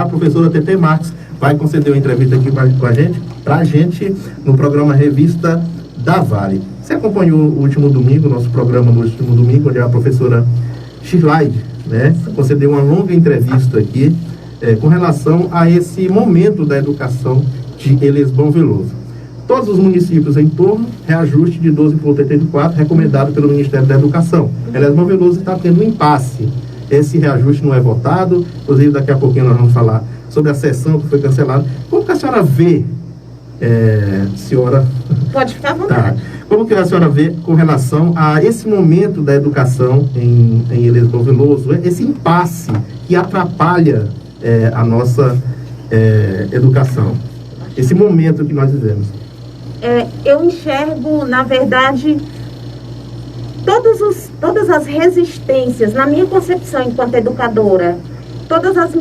a professora TT Marques vai conceder uma entrevista aqui pra gente no programa Revista da Vale. Você acompanhou o último domingo, nosso programa no último domingo, onde a professora Shirlaide, né, concedeu uma longa entrevista aqui com relação a esse momento da educação de Elesbão Veloso. Todos os municípios em torno, reajuste de 12,84, recomendado pelo Ministério da Educação. Elesbão Veloso está tendo um impasse. Esse reajuste não é votado, inclusive daqui a pouquinho nós vamos falar sobre a sessão que foi cancelada. Como que a senhora vê, senhora... Pode ficar à vontade. Tá. Como que a senhora vê com relação a esse momento da educação em Elesbão Veloso, esse impasse que atrapalha a nossa educação, esse momento que nós vivemos? Eu enxergo, na verdade, todas as resistências, na minha concepção enquanto educadora, todas as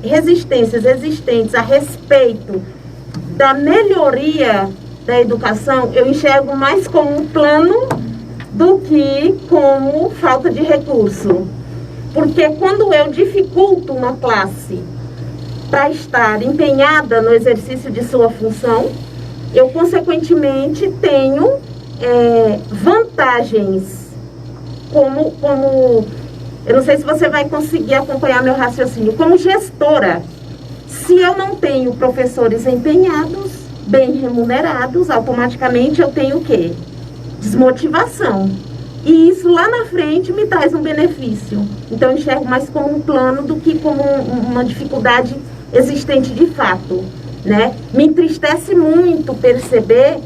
resistências existentes a respeito da melhoria da educação, eu enxergo mais como um plano do que como falta de recurso. Porque quando eu dificulto uma classe para estar empenhada no exercício de sua função, eu, consequentemente, tenho vantagens como... Eu não sei se você vai conseguir acompanhar meu raciocínio. Como gestora, se eu não tenho professores empenhados, bem remunerados, automaticamente eu tenho o quê? Desmotivação. E isso lá na frente me traz um benefício. Então eu enxergo mais como um plano do que como uma dificuldade existente de fato, né? Me entristece muito perceber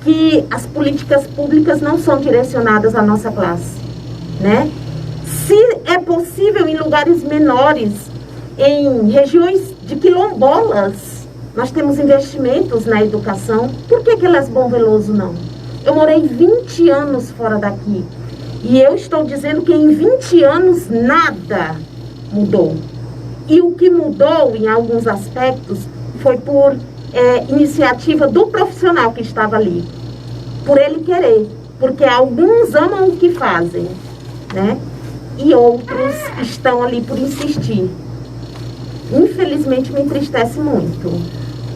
que as políticas públicas não são direcionadas à nossa classe, né? Se é possível em lugares menores, em regiões de quilombolas, nós temos investimentos na educação, por que Elesbão Veloso não? Eu morei 20 anos fora daqui e eu estou dizendo que em 20 anos nada mudou. E o que mudou em alguns aspectos foi por iniciativa do profissional que estava ali, por ele querer, porque alguns amam o que fazem, né? E outros estão ali por insistir. Infelizmente me entristece muito.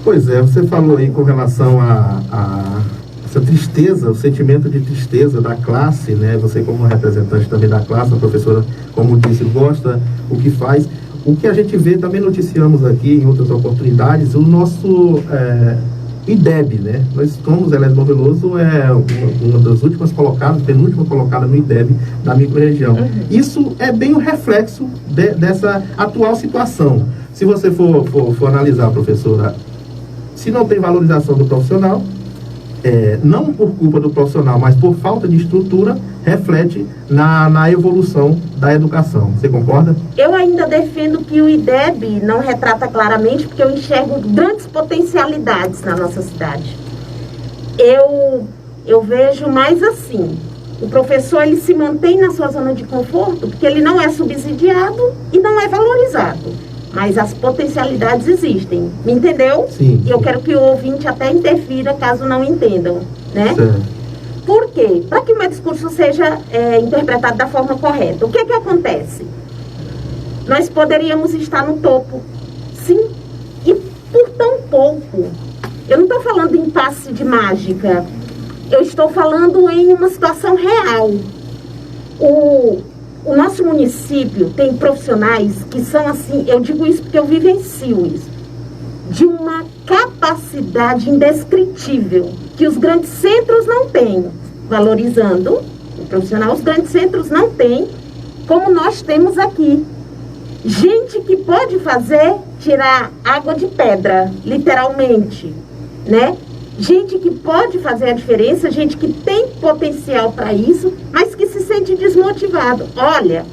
Pois é, você falou aí com relação a essa tristeza, o sentimento de tristeza da classe, né? Você como representante também da classe, a professora, como disse, gosta o que faz. O que a gente vê, também noticiamos aqui em outras oportunidades, o nosso IDEB, né? Nós somos, Elesbão Veloso uma das últimas colocadas, penúltima colocada no IDEB da microrregião. Uhum. Isso é bem o reflexo dessa atual situação. Se você for analisar, professora, se não tem valorização do profissional, não por culpa do profissional, mas por falta de estrutura, reflete na evolução da educação. Você concorda? Eu ainda defendo que o IDEB não retrata claramente, porque eu enxergo grandes potencialidades na nossa cidade. Eu vejo mais assim, o professor ele se mantém na sua zona de conforto, porque ele não é subsidiado e não é valorizado. Mas as potencialidades existem, me entendeu? Sim. E eu quero que o ouvinte até interfira, caso não entendam, né? Certo. Por quê? Para que o meu discurso seja interpretado da forma correta. O que acontece? Nós poderíamos estar no topo, sim, e por tão pouco. Eu não estou falando em passe de mágica, eu estou falando em uma situação real. O nosso município tem profissionais que são assim, eu digo isso porque eu vivencio isso, de uma capacidade indescritível, que os grandes centros não têm, valorizando o profissional, os grandes centros não têm, como nós temos aqui. Gente que pode tirar água de pedra, literalmente, né? Gente que pode fazer a diferença, gente que tem potencial para isso, mas que se sente desmotivado. Olha,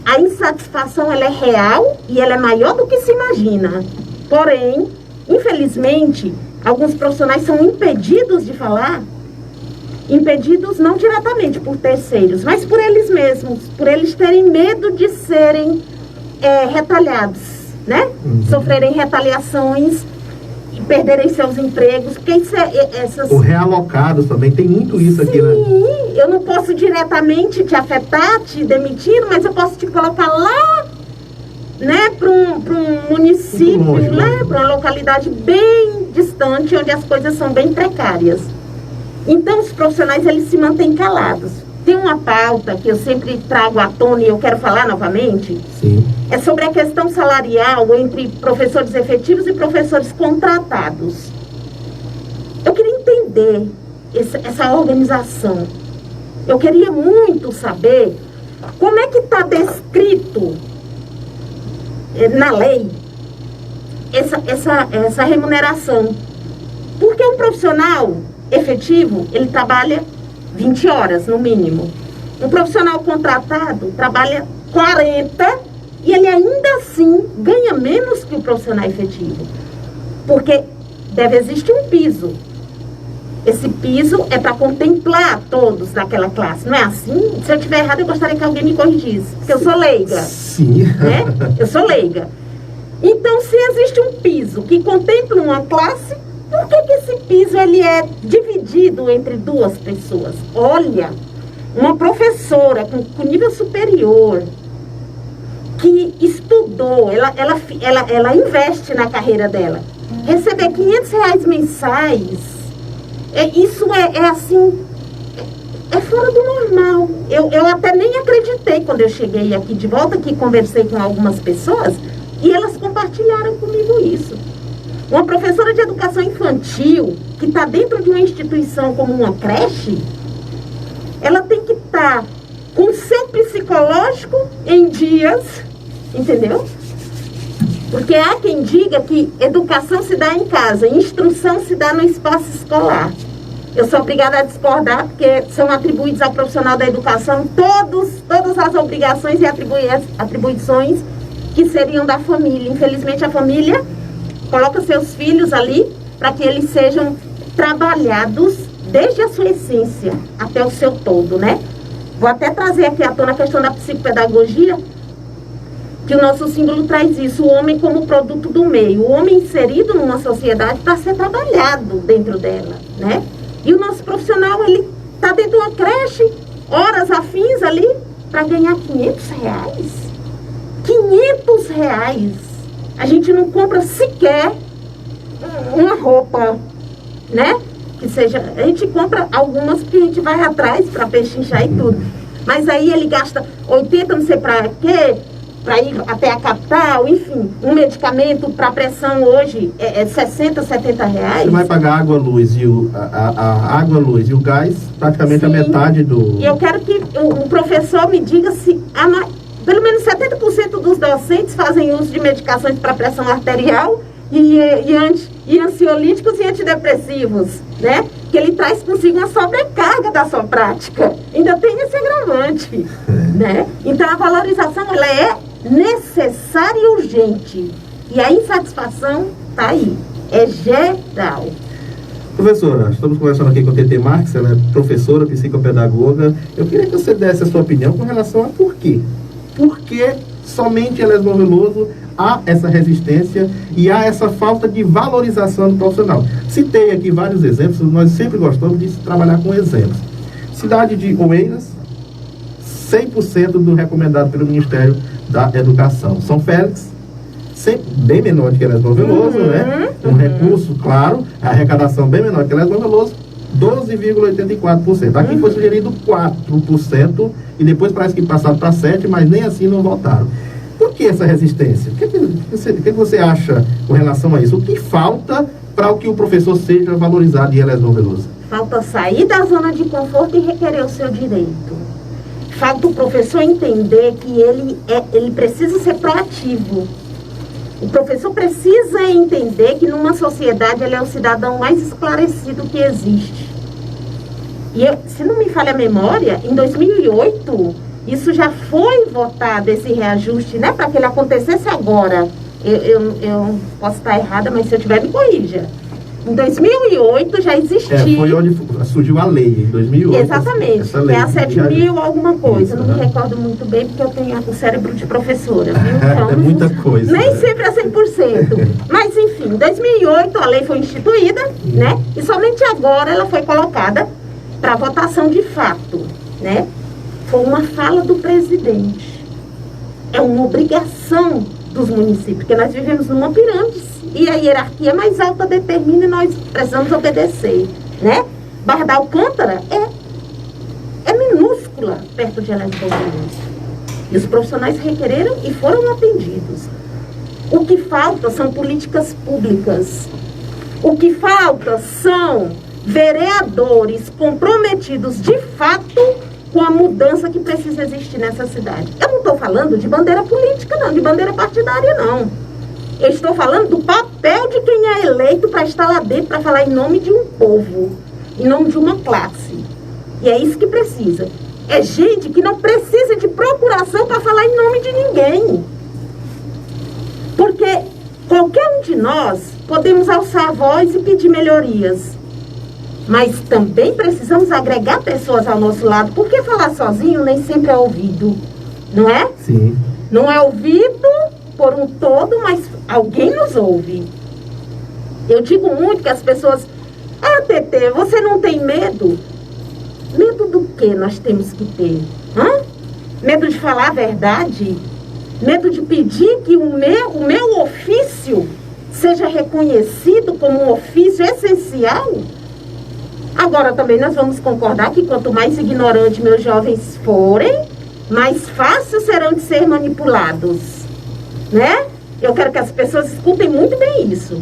a insatisfação ela é real e ela é maior do que se imagina. Porém, infelizmente, alguns profissionais são impedidos de falar, impedidos não diretamente por terceiros, mas por eles mesmos, por eles terem medo de serem retalhados, né? Uhum. Sofrerem retaliações, perderem seus empregos, porque isso Ou realocados também, tem muito isso. Sim, aqui, né? Sim, eu não posso diretamente te afetar, te demitir, mas eu posso te colocar lá né, para um município, longe, né, para uma localidade bem distante, onde as coisas são bem precárias. Então, os profissionais, eles se mantêm calados. Tem uma pauta que eu sempre trago à tona e eu quero falar novamente. Sim. É sobre a questão salarial entre professores efetivos e professores contratados. Eu queria entender essa organização. Eu queria muito saber como é que está descrito na lei essa remuneração. Porque um profissional efetivo, ele trabalha 20 horas no mínimo. Um profissional contratado trabalha 40 e ele ainda assim ganha menos que o profissional efetivo. Porque deve existir um piso. Esse piso é para contemplar todos daquela classe. Não é assim? Se eu estiver errado, eu gostaria que alguém me corrigisse. Porque eu sou leiga. Sim. Né? Eu sou leiga. Então, se existe um piso que contempla uma classe, por que esse piso ele é dividido entre duas pessoas? Olha, uma professora com nível superior, que estudou, ela investe na carreira dela, receber R$500 mensais, isso é assim, é fora do normal. Eu até nem acreditei quando eu cheguei aqui de volta, que conversei com algumas pessoas, e elas compartilharam comigo isso. Uma professora de educação infantil, que está dentro de uma instituição como uma creche, ela tem que estar com o seu psicológico em dias, entendeu? Porque há quem diga que educação se dá em casa, instrução se dá no espaço escolar. Eu sou obrigada a discordar, porque são atribuídos ao profissional da educação todas as obrigações e atribuições que seriam da família. Infelizmente, a família coloca seus filhos ali para que eles sejam trabalhados desde a sua essência até o seu todo, né? Vou até trazer aqui à tona a questão da psicopedagogia, que o nosso símbolo traz isso, o homem como produto do meio, o homem inserido numa sociedade para ser trabalhado dentro dela, né? E o nosso profissional, ele está dentro de uma creche, horas afins ali, para ganhar R$500. R$500. A gente não compra sequer uma roupa, né? Que seja, a gente compra algumas que a gente vai atrás para pechinchar e tudo. Mas aí ele gasta 80, não sei para quê, para ir até a capital, enfim. Um medicamento para pressão hoje é 60, R$70. Você vai pagar água, luz a água, luz e o gás, praticamente. Sim. A metade do... E eu quero que o professor me diga se pelo menos 70% dos docentes fazem uso de medicações para pressão arterial e ansiolíticos e antidepressivos, né? Que ele traz consigo uma sobrecarga da sua prática. Ainda tem esse agravante, né? Então, a valorização, ela é necessária e urgente. E a insatisfação está aí. É geral. Professora, estamos conversando aqui com a TT Marques, ela é professora, psicopedagoga. Eu queria que você desse a sua opinião com relação a por quê. Por que somente em Elesmar Veloso há essa resistência e há essa falta de valorização do profissional? Citei aqui vários exemplos, nós sempre gostamos de trabalhar com exemplos. Cidade de Oeiras, 100% do recomendado pelo Ministério da Educação. São Félix, bem menor que Elesmar Veloso, né? Um recurso, claro, a arrecadação bem menor que Elesmar Veloso, 12,84%. Aqui foi sugerido 4%, e depois parece que passaram para 7%, mas nem assim não voltaram. Por que essa resistência? O que você acha com relação a isso? O que falta para o que o professor seja valorizado em Elesmar Veloso? Falta sair da zona de conforto e requerer o seu direito. Falta o professor entender que ele precisa ser proativo. O professor precisa entender que numa sociedade ele é o cidadão mais esclarecido que existe. E se não me falha a memória, em 2008, isso já foi votado, esse reajuste, né? Para que ele acontecesse agora. Eu posso estar errada, mas se eu tiver, me corrija. Em 2008 já existia... foi onde surgiu a lei, em 2008. Exatamente, essa lei, é a 7.000 alguma coisa. Isso, não me recordo muito bem, porque eu tenho o cérebro de professora, viu? Então, é muita coisa. Nem sempre é 100%. Mas, enfim, em 2008 a lei foi instituída, né? E somente agora ela foi colocada para votação de fato, né? Foi uma fala do presidente. É uma obrigação dos municípios, porque nós vivemos numa pirâmide e a hierarquia mais alta determina e nós precisamos obedecer, né? Barra da Alcântara é minúscula perto de Eletrominas. E os profissionais requereram e foram atendidos. O que falta são políticas públicas. O que falta são vereadores comprometidos de fato com a mudança que precisa existir nessa cidade. Eu não estou falando de bandeira política, não, de bandeira partidária, não. Eu estou falando do papel de quem é eleito para estar lá dentro, para falar em nome de um povo, em nome de uma classe. E é isso que precisa. É gente que não precisa de procuração para falar em nome de ninguém. Porque qualquer um de nós podemos alçar a voz e pedir melhorias. Mas também precisamos agregar pessoas ao nosso lado, porque falar sozinho nem sempre é ouvido, não é? Sim. Não é ouvido por um todo, mas alguém nos ouve. Eu digo muito que as pessoas... Ah, Tetê, você não tem medo? Medo do que nós temos que ter? Medo de falar a verdade? Medo de pedir que o meu ofício seja reconhecido como um ofício essencial? Agora também nós vamos concordar que quanto mais ignorantes meus jovens forem, mais fácil serão de ser manipulados, né? Eu quero que as pessoas escutem muito bem isso.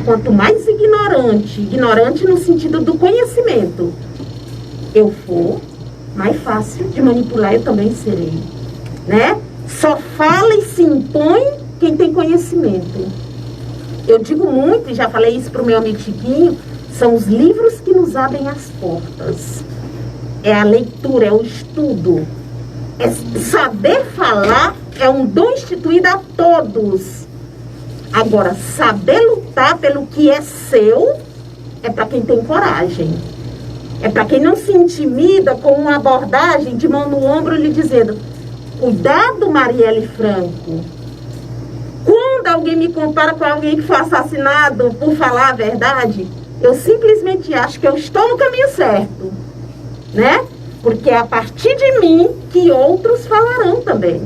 Quanto mais ignorante no sentido do conhecimento eu for, mais fácil de manipular eu também serei, né? Só fala e se impõe quem tem conhecimento. Eu digo muito, e já falei isso para o meu amigo Chiquinho, são os livros que nos abrem as portas. É a leitura, é o estudo. É saber falar é um dom instituído a todos. Agora, saber lutar pelo que é seu é para quem tem coragem. É para quem não se intimida com uma abordagem de mão no ombro lhe dizendo: cuidado, Marielle Franco. Quando alguém me compara com alguém que foi assassinado por falar a verdade, eu simplesmente acho que eu estou no caminho certo, né? Porque é a partir de mim que outros falarão também.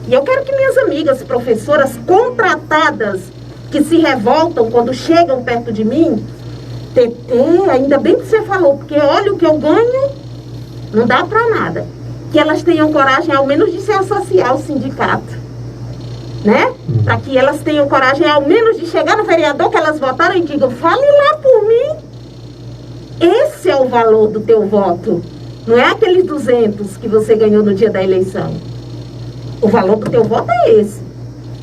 E eu quero que minhas amigas professoras contratadas que se revoltam quando chegam perto de mim, Tetê, ainda bem que você falou, porque olha o que eu ganho, não dá para nada. Que elas tenham coragem ao menos de se associar ao sindicato, né? Para que elas tenham coragem ao menos de chegar no vereador que elas votaram e digam: fale lá por mim. Esse é o valor do teu voto. Não é aqueles 200 que você ganhou no dia da eleição. O valor do teu voto é esse.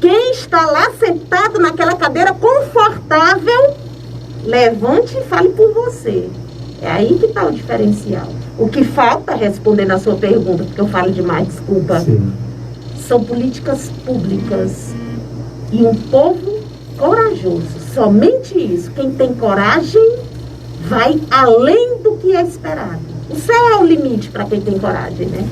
Quem está lá sentado naquela cadeira confortável, levante e fale por você. É aí que está o diferencial. O que falta, respondendo a sua pergunta, porque eu falo demais, desculpa, Sim. são políticas públicas e um povo corajoso. Somente isso. Quem tem coragem vai além do que é esperado. O céu é o limite para quem tem coragem, né?